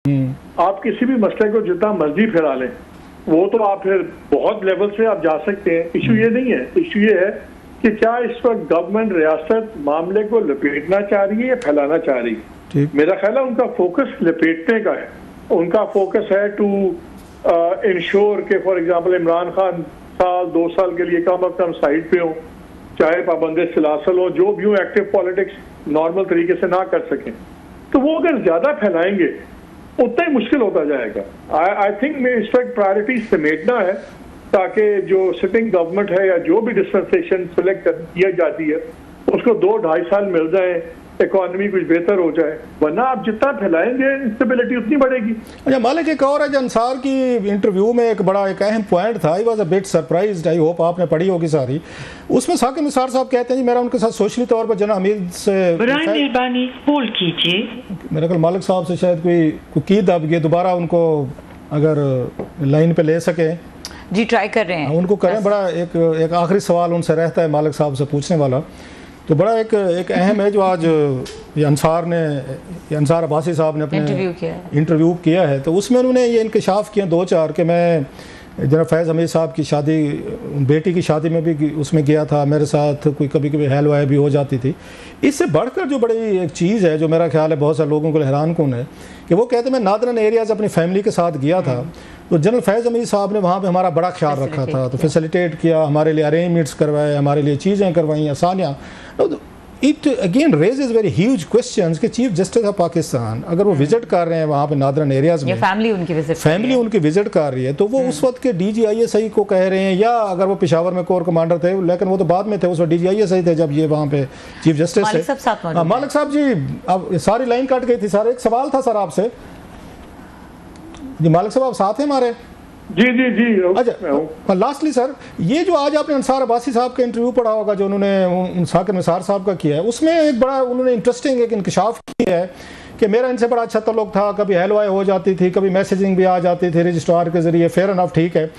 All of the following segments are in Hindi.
आप किसी भी मसले को जितना मर्जी फैला लें, वो तो आप फिर बहुत लेवल से आप जा सकते हैं। इशू ये नहीं है, इशू ये है कि क्या इस वक्त गवर्नमेंट रियासत मामले को लपेटना चाह रही है या फैलाना चाह रही है। मेरा ख्याल है उनका फोकस लपेटने का है। उनका फोकस है टू इंश्योर के फॉर एग्जांपल इमरान खान साल 2 साल के लिए कम अज कम साइड पे हो, चाहे पाबंदी सिलासल हो, जो भी हो, एक्टिव पॉलिटिक्स नॉर्मल तरीके से ना कर सकें। तो वो अगर ज्यादा फैलाएंगे उतना ही मुश्किल होता जाएगा। आई थिंक मैं इस वक्त प्रायोरिटी समेटना है ताकि जो सिटिंग गवर्नमेंट है या जो भी डिस्पेंसेशन सिलेक्ट किया जाती है उसको 2-2.5 साल मिल जाए, इकोनॉमी कुछ बेहतर हो जाए, वरना आप जितना फैलाएंगे इंस्टेबिलिटी उतनी बढ़ेगी। अच्छा मालिक, एक और है अंसार की इंटरव्यू में एक बड़ा एक अहम पॉइंट था, I was a bit surprised, I hope आपने पढ़ी होगी सारी। उसमें साकिब निसार साहब कहते हैं जी मेरा उनके साथ सोशली तौर पर जना हमीद से मेहरबानी होल्ड कीजिए, मेरे ख्याल मालिक साहब से शायद कोई की दब गई, दोबारा उनको अगर लाइन पे ले सके जी, ट्राई कर रहे हैं उनको करें। बड़ा एक आखिरी सवाल उनसे रहता है मालिक साहब से पूछने वाला, तो बड़ा एक अहम है जो आज ये अंसार अब्बासी साहब ने अपने इंटरव्यू किया है, तो उसमें उन्होंने ये इंकशाफ किया 2-4 कि मैं जनाब फैज़ हमीद साहब की शादी, बेटी की शादी में भी उसमें गया था, मेरे साथ कोई कभी कभी हेल वाय भी हो जाती थी। इससे बढ़कर जो बड़ी एक चीज़ है जो मेरा ख्याल है बहुत सारे लोगों को हैरान कौन है कि वो कहते हैं मैं नादरन एरियाज़ अपनी फैमिली के साथ गया था, तो जनरल फैज़ हमीद साहब ने वहाँ पे हमारा बड़ा ख्याल रखा था, तो फैसिलिटेट किया, हमारे लिए अरेंजमेंट्स करवाए, हमारे लिए चीज़ें करवाई, आसानियाँ। It again raises very huge questions कि चीफ जस्टिस ऑफ पाकिस्तान अगर वो विजिट कर रहे हैं वहाँ पे नादरन एरियाज़ में, फैमिली उनकी विजिट कर रही है, तो वो उस वक्त के DGISI को कह रहे हैं, या अगर वो पेशावर में कोर कमांडर थे, लेकिन वो तो बाद में थे, उस वक्त DGISI थे जब ये वहाँ पे चीफ जस्टिस थे। मालिक साहब जी, अब सारी लाइन कट गई थी सर, एक सवाल था सर आपसे जी। मालिक साहब आप साथ हैं हमारे? जी जी जी। अच्छा, लास्टली सर, ये जो आज आपने अंसार अब्बासी साहब का इंटरव्यू पढ़ा होगा जो उन्होंने साकिब निसार साहब का किया है, उसमें एक बड़ा उन्होंने इंटरेस्टिंग एक इंकशाफ किया है कि मेरा इनसे बड़ा अच्छा ताल्लुक था, कभी हेलवाई हो जाती थी, कभी मैसेजिंग भी आ जाती थी रजिस्ट्रार के जरिए, फेयर एनफ, ठीक है।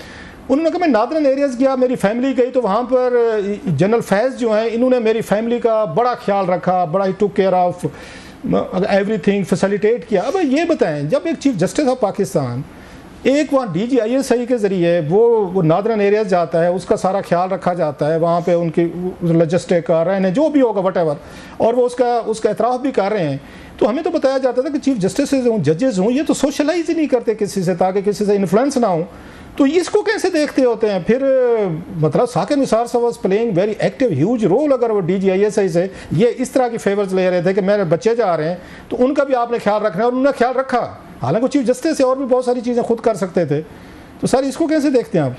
उन्होंने कहा मैं नादरन एरियाज़ गया, मेरी फैमिली गई, तो वहाँ पर जनरल फैज़ जो हैं इन्होंने मेरी फैमिली का बड़ा ख्याल रखा, बड़ा ही took care of everything, facilitate किया। अब ये बताएं, जब एक चीफ जस्टिस ऑफ पाकिस्तान एक वहाँ DGISI के ज़रिए वो नादरन एरियाज जाता है, उसका सारा ख्याल रखा जाता है, वहाँ पे उनकी लॉजिस्टिक का रहने जो भी होगा वटेवर, और वो उसका एतराफ़ भी कर रहे हैं, तो हमें तो बताया जाता था कि चीफ जस्टिस हों, जजेस हों, ये तो सोशलाइज ही नहीं करते किसी से ताकि किसी से इन्फ्लुएंस ना हो। तो इसको कैसे देखते होते हैं फिर? मतलब साकिब निसार साहब was playing very active huge role, अगर वो DGISI से ये इस तरह की फेवर्स ले रहे थे कि मेरे बच्चे जा रहे हैं तो उनका भी आपने ख्याल रखना है, और उन्होंने ख्याल रखा, हालांकि चीफ जस्टिस से और भी बहुत सारी चीज़ें खुद कर सकते थे। तो सर इसको कैसे देखते हैं आप?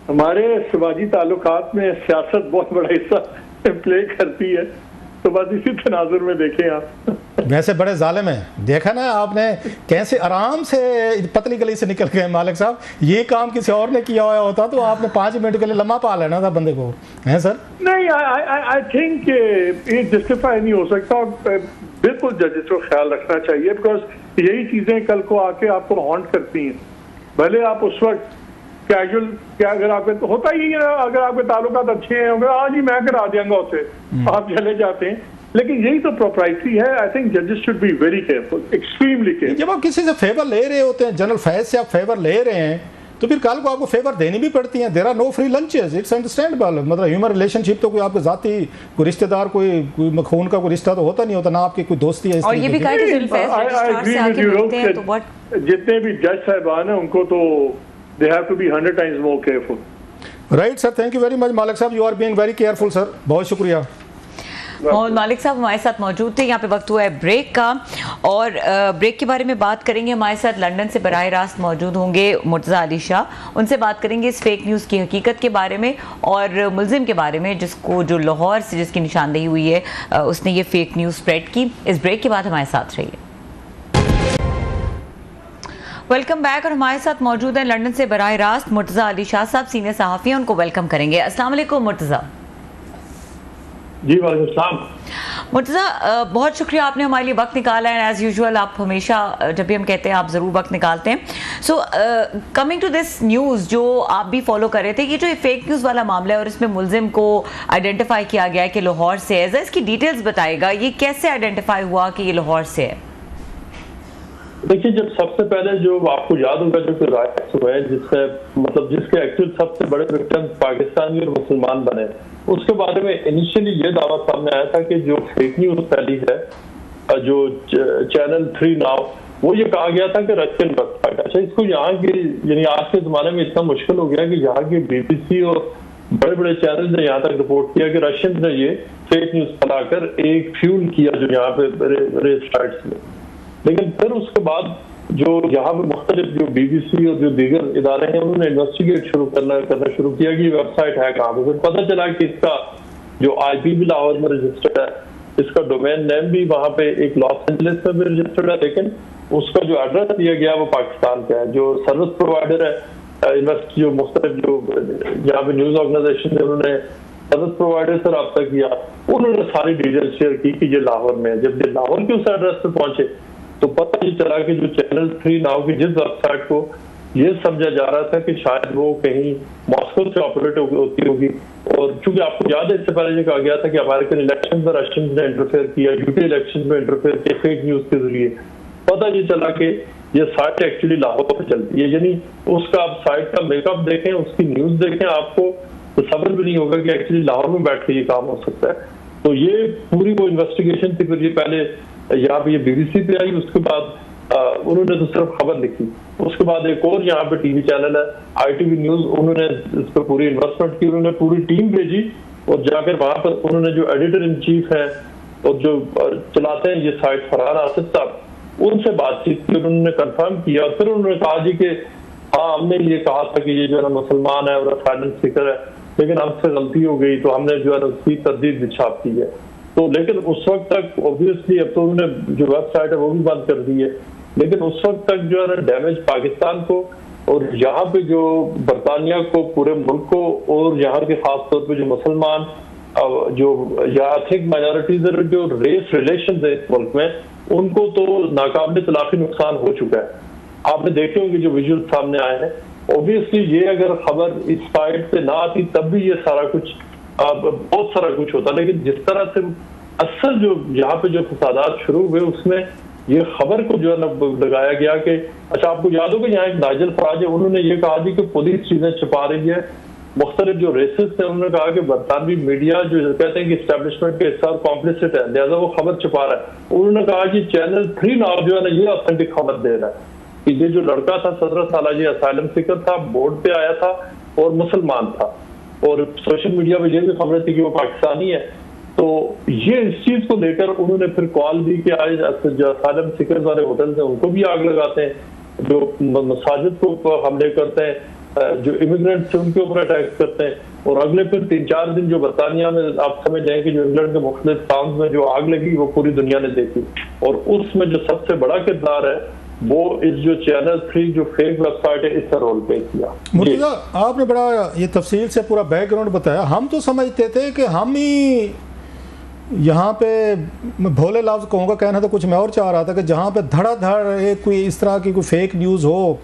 हमारे समाजी ताल्लुकात में सियासत बहुत बड़ा हिस्सा प्ले करती है, तो बस इसी तनाजुर में देखें आप। वैसे बड़े जालिम हैं, देखा ना आपने कैसे आराम से पतली गली से निकल गए मालिक साहब। ये काम किसी और ने किया हुआ होता तो आपने 5 मिनट के लिए लम्हा पा लेना था बंदे को, है सर? नहीं, आई थिंक ये जस्टिफाई नहीं हो सकता। बिल्कुल जजेस को ख्याल रखना चाहिए, बिकॉज यही चीजें कल को आके आपको हॉन्ट करती हैं। भले आप उस वक्त कैजुअल, क्या अगर आपके तो होता ही है ना, अगर आपके ताल्लुकात अच्छे हैं, आज ही मैं करा देंगे उसे, आप चले जाते हैं, लेकिन यही तो प्रोप्राइटी है। आई थिंक जजेस should be very careful, extremely careful. जब आप किसी से फेवर ले रहे होते हैं, जनरल फैज से आप फेवर ले रहे हैं, तो फिर कल को आपको फेवर देनी भी पड़ती है। There are no free lunches, it's understandable. मतलब ह्यूमन रिलेशनशिप तो कोई आपके जाती कोई रिश्तेदार कोई मखून का कोई रिश्ता तो होता नहीं होता ना, आपकी कोई दोस्ती है। और ये भी कहा कि जितने भी जज साहबान हैं उनको तो they have to be 100 times more careful. Right sir, thank you very much Malik साहब, you are being very careful sir, बहुत शुक्रिया। मोहम्मद मालिक साहब हमारे साथ मौजूद थे। यहाँ पे वक्त हुआ है ब्रेक का, और ब्रेक के बारे में बात करेंगे। हमारे साथ लंदन से बराह रास्त मौजूद होंगे मुर्तज़ा अली शाह, उनसे बात करेंगे इस फेक न्यूज़ की हकीकत के बारे में और मुलजिम के बारे में जिसको जो लाहौर से जिसकी निशानदेही हुई है, उसने ये फेक न्यूज़ स्प्रेड की। इस ब्रेक के बाद हमारे साथ रहिए। Welcome back. और हमारे साथ मौजूद है लंदन से बराह रास्त मुर्तज़ा अली शाह साहब, सीनियर सहाफ़ी हैं, उनको वेलकम करेंगे। अस्सलाम वालेकुम मुर्तज़ा। जी वालेकुम। मुर्तज़ा बहुत शुक्रिया, आपने हमारे लिए वक्त निकाला है। एज़ यूजुअल आप हमेशा जब भी हम कहते हैं आप ज़रूर वक्त निकालते हैं। So coming to this news जो आप भी फॉलो कर रहे थे, ये जो फेक न्यूज़ वाला मामला है और इसमें मुलजिम को आइडेंटिफाई किया गया है कि लाहौर से है, इसकी डिटेल्स बताएगा, ये कैसे आइडेंटिफाई हुआ कि ये लाहौर से है? देखिए, जब सबसे पहले जो आपको याद होगा जो राइट्स हुए जिससे मतलब जिसके एक्चुअल सबसे बड़े विक्टिम पाकिस्तानी और मुसलमान बने, उसके बारे में इनिशियली ये दावा सामने आया था कि जो फेक न्यूज फैली है, जो चैनल 3 नाउ, वो ये कहा गया था कि रशियन वेबसाइट। अच्छा, इसको यहाँ की यानी आज के जमाने में इतना मुश्किल हो गया कि यहाँ की BBC और बड़े बड़े चैनल ने यहाँ तक रिपोर्ट किया कि रशियन ने ये फेक न्यूज फैलाकर एक फ्यूल किया जो यहाँ पे रेस साइट्स में। लेकिन फिर उसके बाद जो यहाँ पे मुख्तलिफ जो BBC और जो दीगर इदारे हैं उन्होंने इन्वेस्टिगेट करना शुरू किया कि वेबसाइट है कहाँ पे। फिर पता चला कि इसका जो IP भी लाहौर में रजिस्टर्ड है, इसका डोमेन नेम भी वहाँ पे एक लॉस एंजलिस में भी रजिस्टर्ड है, लेकिन उसका जो एड्रेस दिया गया वो पाकिस्तान का है। जो सर्विस प्रोवाइडर है जो मुख्तलिफ जो यहाँ पे न्यूज ऑर्गेनाइजेशन है उन्होंने सर्विस प्रोवाइडर से रब्ता किया, उन्होंने सारी डिटेल शेयर की कि ये लाहौर में है। जब ये लाहौर के उस एड्रेस पे पहुंचे तो पता ये चला कि जो चैनल 3 नाउ की जिस वेबसाइट को ये समझा जा रहा था कि शायद वो कहीं मॉस्को से ऑपरेट होती होगी, और चूंकि आपको याद है इससे पहले ये कहा गया था कि अमेरिकन इलेक्शन में रशियन ने इंटरफेयर किया, यूके इलेक्शन में इंटरफेयर किया फेक न्यूज के जरिए। पता ये चला कि ये साइट एक्चुअली लाहौर पे चलती है, यानी उसका आप साइट का मेकअप देखें, उसकी न्यूज देखें, आपको तो सब्र भी नहीं होगा कि एक्चुअली लाहौर में बैठ के ये काम हो सकता है। तो ये पूरी वो इन्वेस्टिगेशन थी। फिर ये पहले यहाँ पे ये BBC पे आई, उसके बाद उन्होंने तो सिर्फ खबर लिखी, उसके बाद एक और यहाँ पे TV चैनल है ITV न्यूज, उन्होंने इस पर पूरी इन्वेस्टमेंट की, उन्होंने पूरी टीम भेजी और जाकर वहां पर उन्होंने जो एडिटर इन चीफ है और जो चलाते हैं ये साइट फरहान आसिफ साहब, उनसे बातचीत की, उन्होंने कंफर्म किया और फिर उन्होंने कहा जी कि हाँ हमने ये कहा था कि ये जो है ना मुसलमान है और असाइलम सीकर है, लेकिन हमसे गलती हो गई तो हमने जो है ना उसकी तरदीद भी छाप की है। तो लेकिन उस वक्त तक ऑब्वियसली अब तो उन्होंने जो वेबसाइट है वो भी बंद कर दी है, लेकिन उस वक्त तक जो है ना डैमेज पाकिस्तान को और यहाँ पे जो बरतानिया को, पूरे मुल्क को और यहाँ के खास तौर पे जो मुसलमान जो या एथनिक माइनॉरिटीज जो रेस रिलेशन है इस मुल्क में, उनको तो नाकाबिल तलाफी नुकसान हो चुका है। आपने देखे होंगे जो विजुअल सामने आए हैं। ऑब्वियसली ये अगर खबर इस साइड से ना आती तब भी ये सारा कुछ बहुत सारा कुछ होता, लेकिन जिस तरह से असल जो यहाँ पे जो फसादात शुरू हुए उसमें ये खबर को जो है ना लगाया गया कि अच्छा आपको याद होगा यहाँ एक नाइजल फराज है, उन्होंने ये कहा जी कि पुलिस चीजें छुपा रही है। मुख्तलिफ जो रेसिस्ट है उन्होंने कहा कि बरतानवी मीडिया जो कहते हैं कि एस्टेब्लिशमेंट के हिस्सा कॉम्प्लिसिट है, लिहाजा वो खबर छुपा रहा है। उन्होंने कहा कि चैनल 3 नाउ जो है ना ये ऑथेंटिक खबर दे रहा है कि ये जो लड़का था 17 साल, ये असाइलम सीकर था, बोर्ड पे आया था और मुसलमान था, और सोशल मीडिया पे ये भी खबरें थी कि वो पाकिस्तानी है। तो ये इस चीज को लेकर उन्होंने फिर कॉल दी कि आज जो असाइलम सीकर वाले होटल है उनको भी आग लगाते हैं, जो मसाजिद को हमले करते हैं, जो इमिग्रेंट्स है उनके ऊपर अटैक करते हैं, और अगले फिर 3-4 दिन जो बरतानिया में आप समझ जाए कि जो इंग्लैंड के मुख्तलिफ टाउन्स में जो आग लगी वो पूरी दुनिया ने देखी, और उसमें जो सबसे बड़ा किरदार है वो इस जो चैनल 3 जो फेक वेबसाइट है इसका रोल प्ले किया। मुर्तजा, आपने बड़ा ये तफसील से पूरा बैकग्राउंड बताया। हम तो समझते थे कि हम ही यहाँ पे, मैं भोले लफ्ज़ कहूँगा, कहना तो कुछ मैं और चाह रहा था कि जहाँ पे धड़ाधड़ एक कोई इस तरह की कोई फेक न्यूज़ हो